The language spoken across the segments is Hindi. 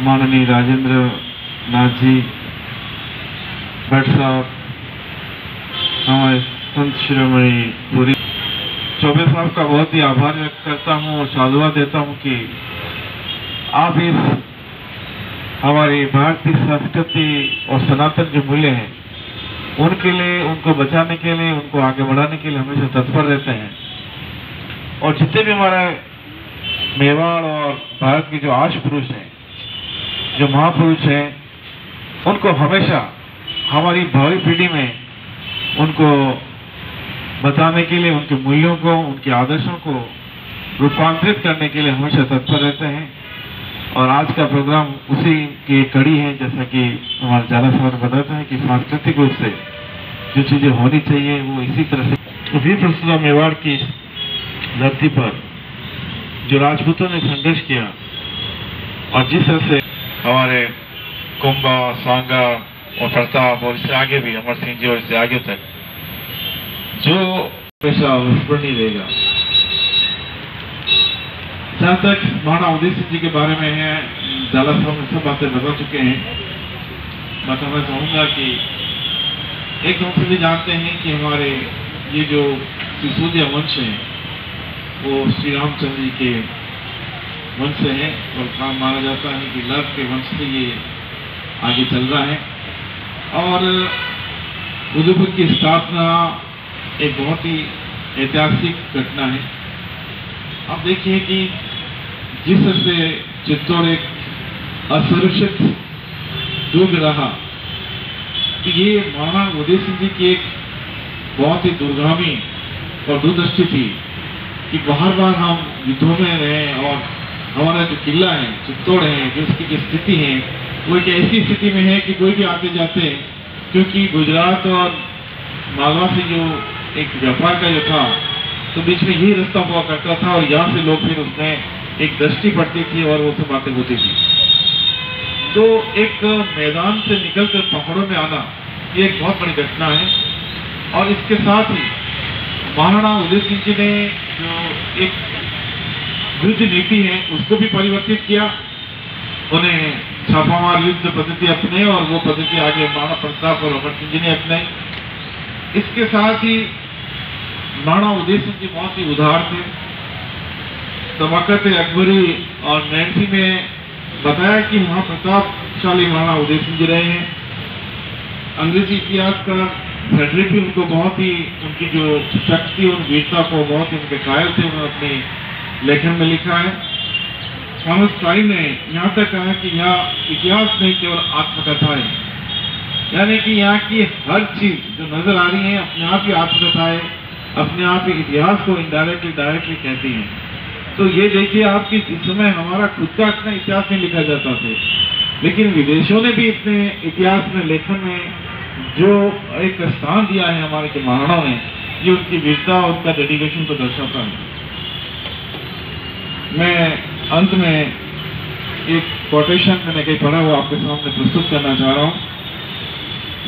माननीय राजेंद्र नाथ जी भट्ट साहब, हमारे संत शिरोमणि पुरी चौबे साहब का बहुत ही आभार व्यक्त करता हूँ और साधुवाद देता हूँ कि आप इस हमारी भारतीय संस्कृति और सनातन जो मूल्य हैं उनके लिए, उनको बचाने के लिए, उनको आगे बढ़ाने के लिए हमेशा तत्पर रहते हैं। और जितने भी हमारे मेवाड़ और भारत के जो आश पुरुष हैं, जो महापुरुष हैं, उनको हमेशा हमारी भावी पीढ़ी में उनको बताने के लिए, उनके मूल्यों को, उनके आदर्शों को रूपांतरित करने के लिए हमेशा तत्पर रहते हैं। और आज का प्रोग्राम उसी की कड़ी है, जैसा कि हमारे जाला साहब ने बताया है कि सांस्कृतिक रूप से जो चीजें होनी चाहिए वो इसी तरह से। वीर प्रस्तुता मेवाड़ की धरती पर जो राजपूतों ने संघर्ष किया और जिस तरह से हमारे कुंभा, सांगा और प्रताप और इससे आगे भी अमर सिंह जी और इससे आगे तक जो हमेशा विस्मरणीय रहेगा। जहाँ तक महाराणा उदय सिंह जी के बारे में है, जाला साहब ने सब बातें बता चुके हैं। बताना चाहूंगा कि एक हम सभी जानते हैं कि हमारे ये जो सिसोदिया वंश है वो श्री रामचंद्र जी के वंश से है और काम माना जाता है कि लव के वंश से ये आगे चल रहा है। और उदयपुर की स्थापना एक बहुत ही ऐतिहासिक घटना है। आप देखिए कि जिस तरह से चित्तौड़ एक असुरक्षित दुर्ग रहा, तो ये महाराणा उदय सिंह जी की एक बहुत ही दूरगामी और दूरदृष्टि थी कि बार बार हम युद्धों में रहे और हमारा जो किला है चित्तौड़ है, जो उसकी जो स्थिति है वो एक ऐसी स्थिति में है कि कोई भी आते जाते, क्योंकि गुजरात और मालवा से जो एक व्यापार का जो था तो बीच में यही रास्ता हुआ करता था और यहाँ से लोग फिर उसमें एक दृष्टि पड़ती थी और वो सब बातें होती थी। तो एक मैदान से निकलकर पहाड़ों में आना ये एक बहुत बड़ी घटना है। और इसके साथ ही महाराणा उदय सिंह जी ने जो एक युद्ध नीति है उसको भी परिवर्तित किया। उन्हें छापामार युद्ध पद्धति अपने और वो पद्धति आगे महाराणा प्रताप और अमर सिंह जी ने अपनाई। इसके साथ ही महाराणा उदय सिंह जी बहुत ही उदार थे। तबाकत अकबरी और नैन्सी में बताया कि महाप्रतापशाली महाराणा उदय सिंह जी रहे हैं। अंग्रेजी इतिहासकार फ्रेडरिक भी उनको बहुत ही, उनकी जो शक्ति और वीरता को बहुत ही उनके कायल थे, उन्होंने अपने लेखन में लिखा है। थॉमस टाइन ने यहाँ तक कहा कि यहाँ इतिहास नहीं केवल आत्मकथा है, यानी कि यहाँ की हर चीज जो नजर आ रही है अपने आप ही आत्मकथा है, अपने आप ही इतिहास को इनडायरेक्टली डायरेक्टली कहती हैं। तो ये देखिए आप कि इस समय हमारा खुद का इतना इतिहास नहीं लिखा जाता था, लेकिन विदेशों ने भी इतने इतिहास में लेखन में जो एक स्थान दिया है हमारे के महाराणाओं ने, ये उनकी वीरता और उनका डेडिकेशन को दर्शाता है। मैं अंत में एक कोटेशन मैंने कहीं पढ़ा हुआ आपके सामने प्रस्तुत करना चाह रहा हूँ।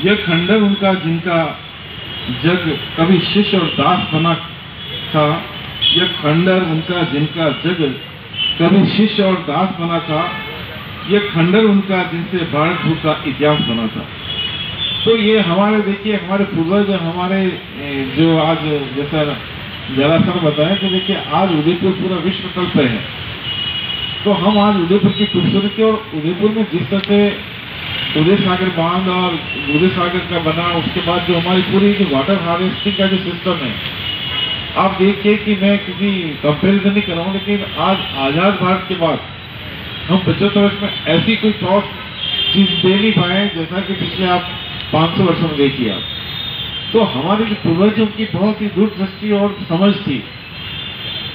यह खंडर उनका जिनका जग कभी शिष्य और दास बना था, यह खंडर उनका जिनका जग कभी शिष्य और दास बना था, यह खंडर उनका जिनसे भारत भूख का इतिहास बना था। तो ये हमारे देखिए हमारे पूर्वज, हमारे जो आज जैसा जरा सर बताया कि देखिए आज उदयपुर पूरा विश्व तल पे है। तो हम आज उदयपुर की खूबसूरती और उदयपुर में जिस तरह से उदय सागर बांध और उदय सागर का बना, उसके बाद जो हमारी पूरी जो वाटर हार्वेस्टिंग का जो सिस्टम है, आप देखिए कि मैं किसी कंपेरिजन नहीं कर रहा हूँ, लेकिन आज आजाद भारत के बाद हम 75 वर्ष में ऐसी कोई ठोस चीज दे नहीं पाए जैसा कि पिछले आप 500 वर्षों में देखिए आप। तो हमारे जो पूर्वज उनकी बहुत ही दूरदृष्टि और समझ थी,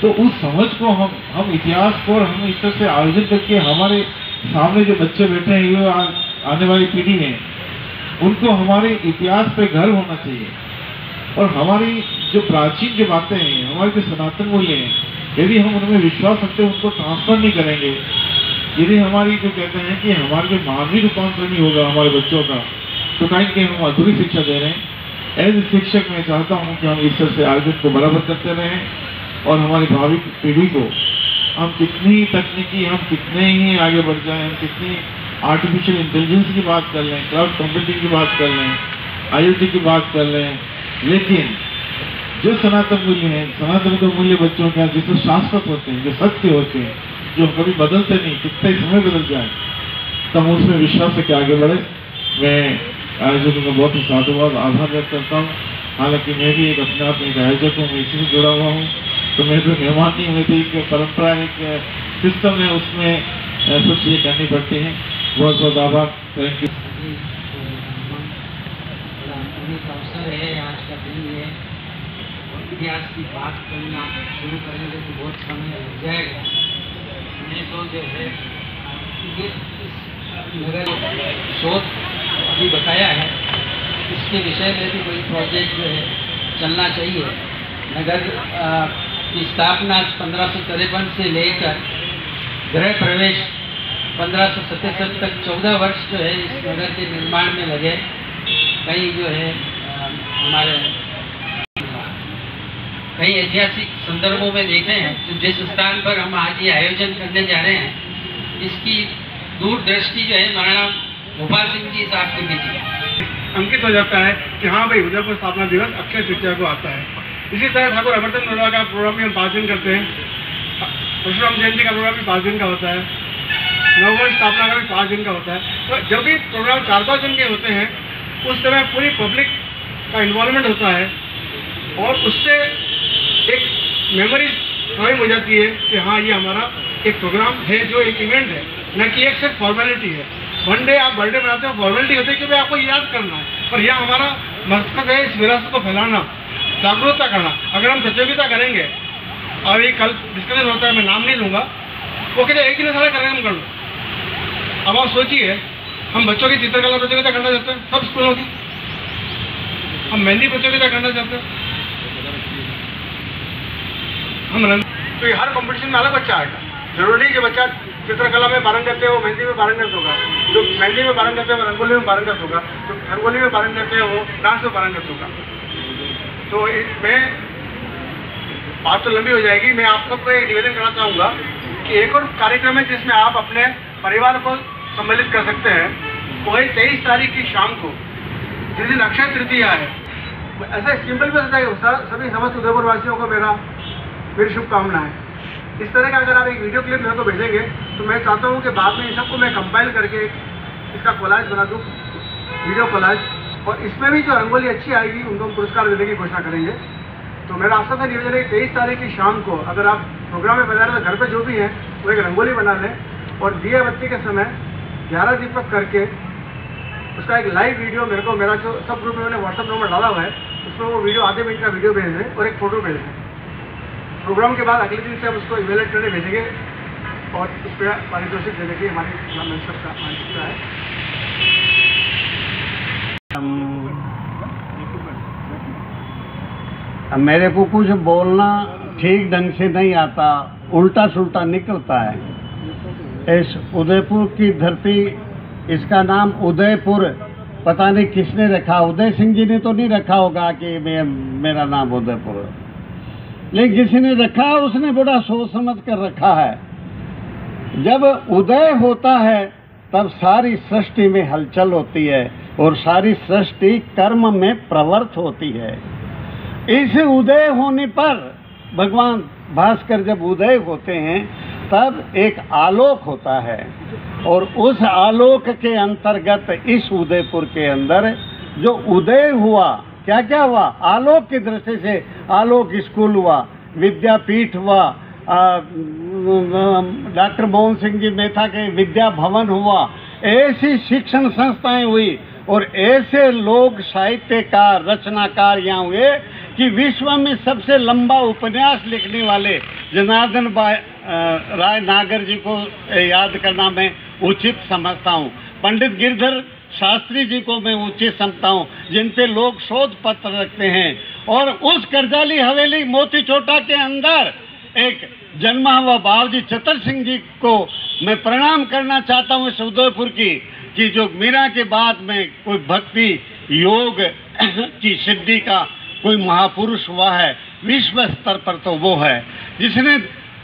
तो उस समझ को हम इतिहास को और हम इस तरह से आयोजन करके हमारे सामने जो बच्चे बैठे हैं, ये आने वाली पीढ़ी है, उनको हमारे इतिहास पे गर्व होना चाहिए। और हमारी जो प्राचीन जो बातें हैं, हमारे जो सनातन मूल्य हैं, यदि हम उनमें विश्वास रखते हैं, उनको ट्रांसफर नहीं करेंगे, यदि हमारी जो कहते हैं कि हमारे जो मानवीय रूपांतर नहीं होगा हमारे बच्चों का, तो कहीं कहीं हम अधूरी शिक्षा दे रहे हैं। एज शिक्षक मैं चाहता हूँ कि हम इस तरह से आयोजन को बराबर करते रहें और हमारी भावी पीढ़ी को हम कितनी तकनीकी, हम कितने ही आगे बढ़ जाएं, हम कितनी आर्टिफिशियल इंटेलिजेंस की बात कर लें, क्लाउड कंप्यूटिंग की बात कर लें, IoT की बात कर लें, लेकिन जो सनातन मूल्य हैं, सनातन के मूल्य बच्चों के जिससे शाश्वत होते हैं, जो सत्य होते हैं, जो कभी बदलते नहीं, कितने समय बदल जाए, तब उसमें विश्वास से आगे बढ़े। मैं आयोजकों का बहुत ही साधुवाद आभार व्यक्त करता हूँ। हालांकि मैं भी एक अपने आप में एक आयोजक हूँ, मैं इसी से जुड़ा हुआ हूँ, तो मेरे तो मेहमान नहीं हुए थे, एक परंपरा, एक सिस्टम है, उसमें सब चीज़ें करनी पड़ती हैं। बहुत बहुत आभार, थैंक यू। अवसर है, आज का दिन है, इतिहास की बात करना शुरू करेंगे तो बहुत समय लग जाएगा। मैं तो जो है ये इस नगर शोध अभी बताया है, इसके विषय में भी कोई प्रोजेक्ट जो है चलना चाहिए। नगर की स्थापना 1553 से लेकर गृह प्रवेश 1577 तक 14 वर्ष जो है इस नगर के निर्माण में लगे। कई जो है हमारे कई ऐतिहासिक संदर्भों में देखे हैं, जिस स्थान पर हम आज ये आयोजन करने जा रहे हैं, इसकी दूरदृष्टि जो है महाराणा भोपाल सिंह जी साहब की भी थी। अंकित हो जाता है कि हाँ भाई, उदयपुर स्थापना दिवस अक्षय तृतीया को आता है। इसी तरह ठाकुर अमरचंद नोरा का प्रोग्राम भी हम 5 दिन करते हैं। परशुराम जयंती का प्रोग्राम भी 5 दिन का होता है। नववर्ष स्थापना का भी 5 दिन का होता है। तो जब भी प्रोग्राम 4-5 दिन के होते हैं, उस समय पूरी पब्लिक का इन्वॉल्वमेंट होता है और उससे एक मेमोरीज कायम हो जाती है कि हाँ, ये हमारा एक प्रोग्राम है, जो एक इवेंट है, न कि एक सिर्फ फॉर्मेलिटी है। वन डे आप बर्थडे मनाते हो, फॉर्मेलिटी होती है क्योंकि आपको याद करना है, पर यह हमारा मकसद है इस विरासत को फैलाना, जागरूकता करना। अगर हम प्रतियोगिता करेंगे, और ये कल डिस्कशन होता है, मैं नाम नहीं लूँगा, वो कहते एक दिन सारा कार्यक्रम कर लो। अब आप सोचिए, हम बच्चों की चित्रकला प्रतियोगिता करना चाहते हैं, सब स्कूलों की, हम मेहंदी प्रतियोगिता करना चाहते हैं, हम रंग, तो ये हर कंपटीशन में अलग बच्चा आएगा। जरूरी नहीं कि बच्चा चित्रकला में पारंगत है वो मेहंदी में पारंगत होगा, जो मेहंदी में पारंगत है वो रंगोली में पारंगत होगा, जो रंगोली में पारंगत है वो डांस में पारंगत होगा। तो मैं बात तो लंबी हो जाएगी, मैं आप सबको एक निवेदन करना चाहूँगा कि एक और कार्यक्रम है जिसमें आप अपने परिवार को सम्मिलित कर सकते हैं। वो है 23 तारीख की शाम को, जिस दिन अक्षय तृतीया है। ऐसा सिंपल भी होता है, सभी समस्त उदयपुर वासियों को मेरी शुभकामनाएं। इस तरह का अगर आप एक वीडियो क्लिप मेरे को भेजेंगे तो मैं चाहता हूँ कि बाद में इन सबको मैं कंपाइल करके इसका कोलाज बना दूँ, वीडियो कोलाज, और इसमें भी जो रंगोली अच्छी आएगी उनको हम पुरस्कार देने की घोषणा करेंगे। तो मेरा आप सबसे निवेदन है 23 तारीख की शाम को अगर आप प्रोग्राम में बजा रहे तो घर पर जो भी है वो एक रंगोली बना लें, और दिए बत्ती के समय 11 दीपक करके उसका एक लाइव वीडियो मेरा जो सब ग्रुप में मैंने व्हाट्सअप नंबर डाला हुआ है, उसमें वो वीडियो आधे मिनट का वीडियो भेज दें और एक फ़ोटो भेज दें। प्रोग्राम के बाद अगले दिन से हम उसको इवेलुएट करने भेजेंगे और उस पर पारितोषिक देने की हमारी मानसिकता है। मेरे को कुछ बोलना ठीक ढंग से नहीं आता, उल्टा सुल्टा निकलता है। इस उदयपुर की धरती, इसका नाम उदयपुर पता नहीं किसने रखा, उदय सिंह जी ने तो नहीं रखा होगा कि मेरा नाम उदयपुर है, लेकिन किसी ने रखा, उसने बड़ा सोच समझ कर रखा है। जब उदय होता है तब सारी सृष्टि में हलचल होती है और सारी सृष्टि कर्म में प्रवृत्त होती है। इस उदय होने पर भगवान भास्कर जब उदय होते हैं तब एक आलोक होता है, और उस आलोक के अंतर्गत इस उदयपुर के अंदर जो उदय हुआ, क्या क्या हुआ, आलोक की दृष्टि से आलोक स्कूल हुआ, विद्यापीठ हुआ, डॉक्टर मोहन सिंह जी मेहता के विद्या भवन हुआ, ऐसी शिक्षण संस्थाएं हुई और ऐसे लोग साहित्यकार रचनाकार यहाँ हुए कि विश्व में सबसे लंबा उपन्यास लिखने वाले जनार्दन राय नागर जी को याद करना मैं उचित समझता हूँ। पंडित गिरधर शास्त्री जी को मैं उचित समझता हूँ, जिन पे लोग शोध पत्र रखते हैं। और उस करजाली हवेली मोती चोटा के अंदर एक जन्मा हुआ बाबूजी चतर सिंह जी को मैं प्रणाम करना चाहता हूँ इस उदयपुर की, कि जो मीरा के बाद में कोई भक्ति योग की सिद्धि का कोई महापुरुष हुआ है विश्व स्तर पर, तो वो है जिसने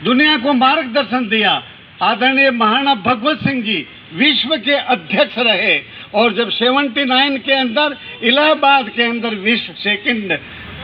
दुनिया को मार्गदर्शन दिया। आदरणीय महाराणा भगवत सिंह जी विश्व के अध्यक्ष रहे और जब 79 के अंदर इलाहाबाद के अंदर विश्व सेकंड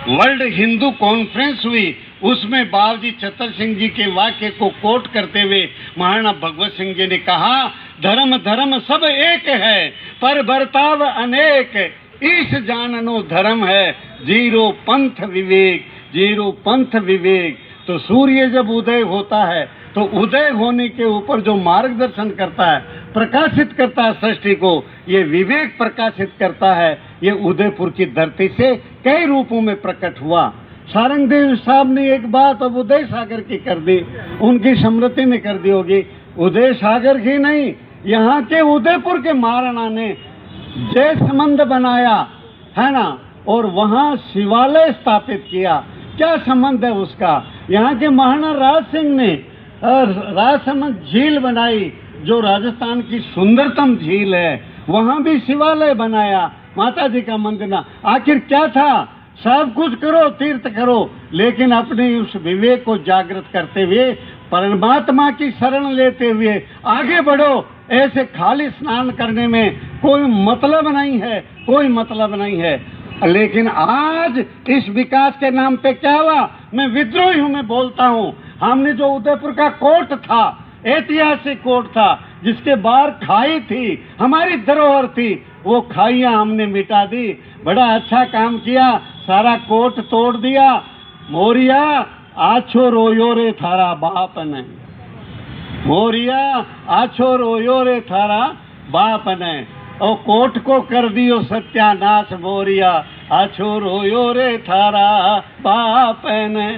वर्ल्ड हिंदू कॉन्फ्रेंस हुई, उसमें बाबूजी चतर सिंह जी के वाक्य को कोट करते हुए महाराणा भगवत सिंह जी ने कहा, धर्म धर्म सब एक है पर बर्ताव अनेक, ईश जाननो धर्म है जीरो पंथ विवेक, जीरो पंथ विवेक। तो सूर्य जब उदय होता है तो उदय होने के ऊपर जो मार्गदर्शन करता है, प्रकाशित करता है सृष्टि को, ये विवेक प्रकाशित करता है। ये उदयपुर की धरती से कई रूपों में प्रकट हुआ। सारंगदेव साहब ने एक बात अब उदय सागर की कर दी, उनकी स्मृति में कर दी होगी। उदय सागर की नहीं, यहाँ के उदयपुर के महाराणा ने जय संबंध बनाया है ना, और वहाँ शिवालय स्थापित किया। क्या संबंध है उसका? यहाँ के महाराणा राज सिंह ने राजसमंद झील बनाई, जो राजस्थान की सुंदरतम झील है, वहाँ भी शिवालय बनाया, माता जी का मंदिर। आखिर क्या था? सब कुछ करो, तीर्थ करो, लेकिन अपने उस विवेक को जागृत करते हुए, परमात्मा की शरण लेते हुए आगे बढ़ो। ऐसे खाली स्नान करने में कोई मतलब नहीं है, कोई मतलब नहीं है। लेकिन आज इस विकास के नाम पे क्या हुआ? मैं विद्रोही हूं, मैं बोलता हूं। हमने जो उदयपुर का कोर्ट था, ऐतिहासिक कोर्ट था, जिसके बाहर खाई थी, हमारी धरोहर थी, वो खाइयां हमने मिटा दी। बड़ा अच्छा काम किया, सारा कोर्ट तोड़ दिया। मोरिया आछो रोयो रे थारा बाप ने, मोरिया आछो रोयो रे थारा बाप ने, और कोर्ट को कर दियो सत्यानाश मोरिया, आछो रोयो रे थारा बाप ने।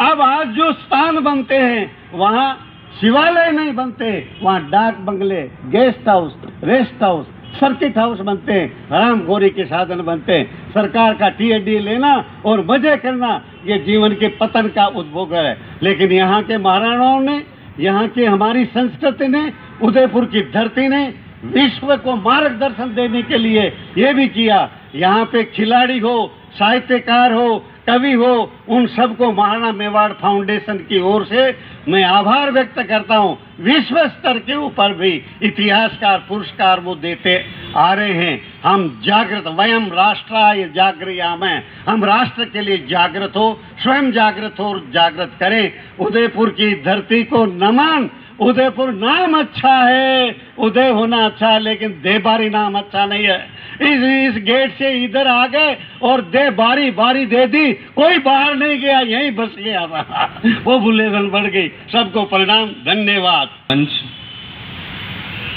अब आज जो स्थान बनते हैं वहाँ शिवालय नहीं बनते, वहाँ डाक बंगले, guest house, rest house, circuit house बनते हैं, हरामखोरी के साधन बनते हैं। सरकार का टीएडी लेना और मजे करना, ये जीवन के पतन का उद्भोग है। लेकिन यहाँ के महाराणाओं ने, यहाँ की हमारी संस्कृति ने, उदयपुर की धरती ने विश्व को मार्गदर्शन देने के लिए ये भी किया। यहाँ पे खिलाड़ी हो, साहित्यकार हो, कवि हो, उन सबको महाराणा मेवाड़ फाउंडेशन की ओर से मैं आभार व्यक्त करता हूँ। विश्व स्तर के ऊपर भी इतिहासकार पुरस्कार वो देते आ रहे हैं। हम जागृत, वयम राष्ट्राय जागृयामः, हम राष्ट्र के लिए जागृत हो, स्वयं जागृत हो और जागृत करें। उदयपुर की धरती को नमन। उदयपुर नाम अच्छा है, उदय होना अच्छा है, लेकिन देबारी नाम अच्छा नहीं है। इस गेट से इधर आ गए और बारी बारी दे दी, कोई बाहर नहीं गया, यहीं बस गया था। वो बुलेगन बढ़ गई। सबको प्रणाम, धन्यवाद। मंच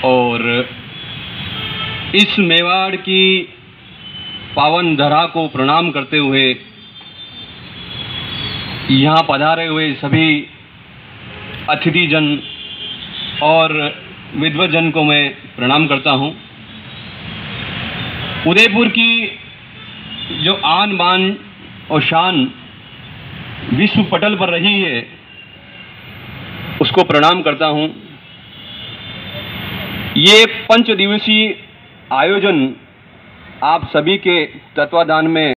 और इस मेवाड़ की पावन धरा को प्रणाम करते हुए यहाँ पधारे हुए सभी अतिथिजन और विद्वजन को मैं प्रणाम करता हूँ। उदयपुर की जो आन बान और शान विश्व पटल पर रही है, उसको प्रणाम करता हूँ। ये 5 दिवसीय आयोजन आप सभी के तत्वाधान में